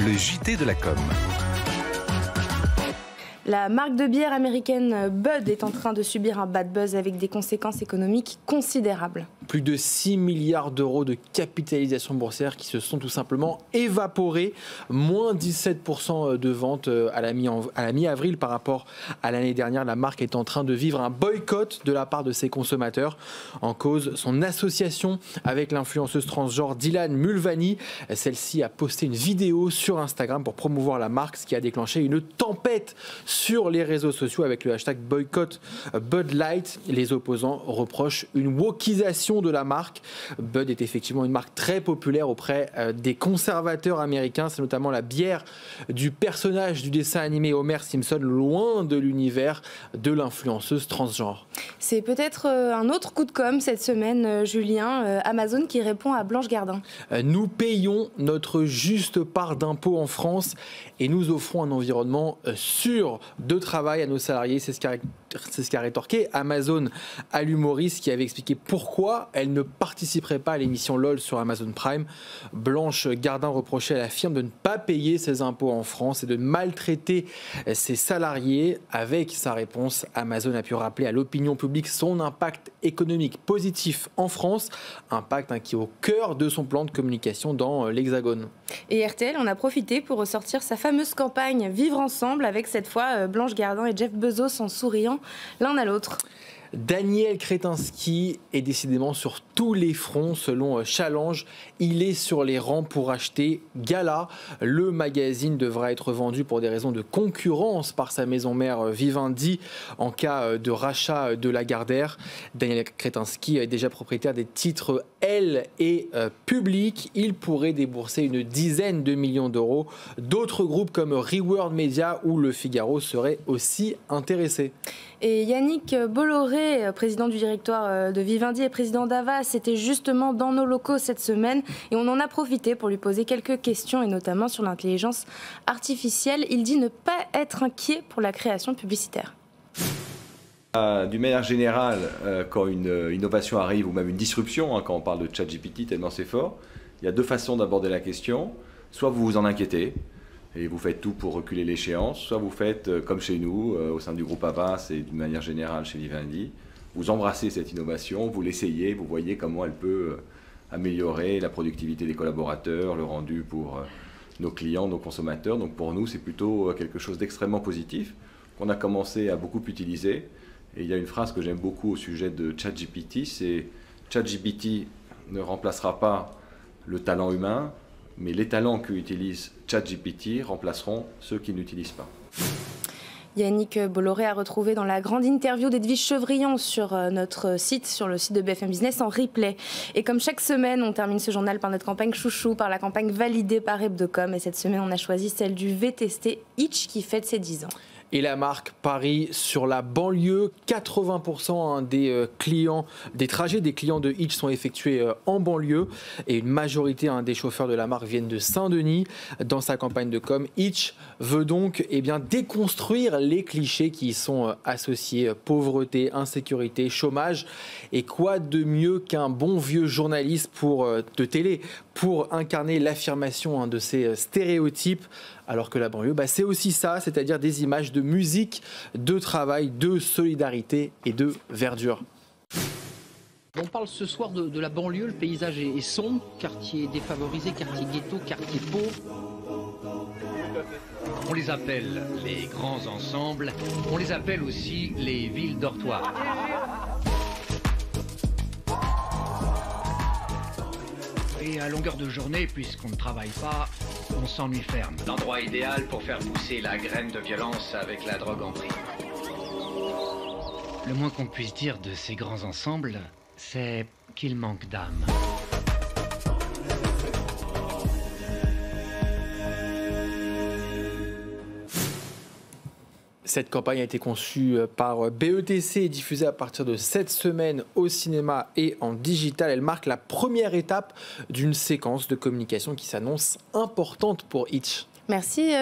Le JT de la com. La marque de bière américaine Bud est en train de subir un bad buzz avec des conséquences économiques considérables. Plus de 6 milliards d'euros de capitalisation boursière qui se sont tout simplement évaporés. Moins 17% de ventes à la mi-avril par rapport à l'année dernière. La marque est en train de vivre un boycott de la part de ses consommateurs. En cause, son association avec l'influenceuse transgenre Dylan Mulvaney. Celle-ci a posté une vidéo sur Instagram pour promouvoir la marque, ce qui a déclenché une tempête sur les réseaux sociaux avec le hashtag boycott Bud Light. Les opposants reprochent une wokisation de la marque. Bud est effectivement une marque très populaire auprès des conservateurs américains. C'est notamment la bière du personnage du dessin animé Homer Simpson, loin de l'univers de l'influenceuse transgenre. C'est peut-être un autre coup de com' cette semaine, Julien. Amazon qui répond à Blanche Gardin. Nous payons notre juste part d'impôts en France et nous offrons un environnement sûr de travail à nos salariés. C'est ce qu'a rétorqué Amazon à l'humoriste qui avait expliqué pourquoi elle ne participerait pas à l'émission LOL sur Amazon Prime. Blanche Gardin reprochait à la firme de ne pas payer ses impôts en France et de maltraiter ses salariés. Avec sa réponse, Amazon a pu rappeler à l'opinion publique son impact économique positif en France, impact qui est au cœur de son plan de communication dans l'Hexagone. Et RTL en a profité pour ressortir sa fameuse campagne Vivre ensemble avec cette fois Blanche Gardin et Jeff Bezos en souriant l'un à l'autre. Daniel Kretinsky est décidément sur tous les fronts selon Challenge. Il est sur les rangs pour acheter Gala. Le magazine devra être vendu pour des raisons de concurrence par sa maison mère Vivendi en cas de rachat de Lagardère. Daniel Kretinsky est déjà propriétaire des titres Elle et Public. Il pourrait débourser une dizaine de millions d'euros. D'autres groupes comme Reworld Media ou Le Figaro seraient aussi intéressés. Et Yannick Bolloré, président du directoire de Vivendi et président d'Havas, était justement dans nos locaux cette semaine et on en a profité pour lui poser quelques questions et notamment sur l'intelligence artificielle. Il dit ne pas être inquiet pour la création publicitaire. D'une manière générale, quand une innovation arrive ou même une disruption, quand on parle de ChatGPT tellement c'est fort, il y a deux façons d'aborder la question. Soit vous vous en inquiétez et vous faites tout pour reculer l'échéance, soit vous faites comme chez nous, au sein du groupe Havas et d'une manière générale chez Vivendi, vous embrassez cette innovation, vous l'essayez, vous voyez comment elle peut améliorer la productivité des collaborateurs, le rendu pour nos clients, nos consommateurs. Donc pour nous, c'est plutôt quelque chose d'extrêmement positif qu'on a commencé à beaucoup utiliser. Et il y a une phrase que j'aime beaucoup au sujet de ChatGPT, c'est ChatGPT ne remplacera pas le talent humain, mais les talents qu'utilise ChatGPT remplaceront ceux qui n'utilisent pas. Yannick Bolloré a retrouvé dans la grande interview d'Edwige Chevrillon sur notre site, sur le site de BFM Business en replay. Et comme chaque semaine, on termine ce journal par notre campagne chouchou, par la campagne validée par Hebdocom. Et cette semaine, on a choisi celle du VTC Hitch qui fête ses 10 ans. Et la marque parie sur la banlieue. 80% des trajets des clients de Hitch sont effectués en banlieue. Et une majorité des chauffeurs de la marque viennent de Saint-Denis. Dans sa campagne de com, Hitch veut donc déconstruire les clichés qui y sont associés. Pauvreté, insécurité, chômage. Et quoi de mieux qu'un bon vieux journaliste de télé pour incarner l'affirmation de ces stéréotypes. Alors que la banlieue, c'est aussi ça, c'est-à-dire des images de musique, de travail, de solidarité et de verdure. On parle ce soir de la banlieue, le paysage est sombre, quartier défavorisé, quartier ghetto, quartier pauvre. On les appelle les grands ensembles, on les appelle aussi les villes dortoirs. Et à longueur de journée, puisqu'on ne travaille pas, on s'ennuie ferme. L'endroit idéal pour faire pousser la graine de violence avec la drogue en prime. Le moins qu'on puisse dire de ces grands ensembles, c'est qu'ils manquent d'âme. Cette campagne a été conçue par BETC et diffusée à partir de cette semaine au cinéma et en digital. Elle marque la première étape d'une séquence de communication qui s'annonce importante pour Hitch. Merci.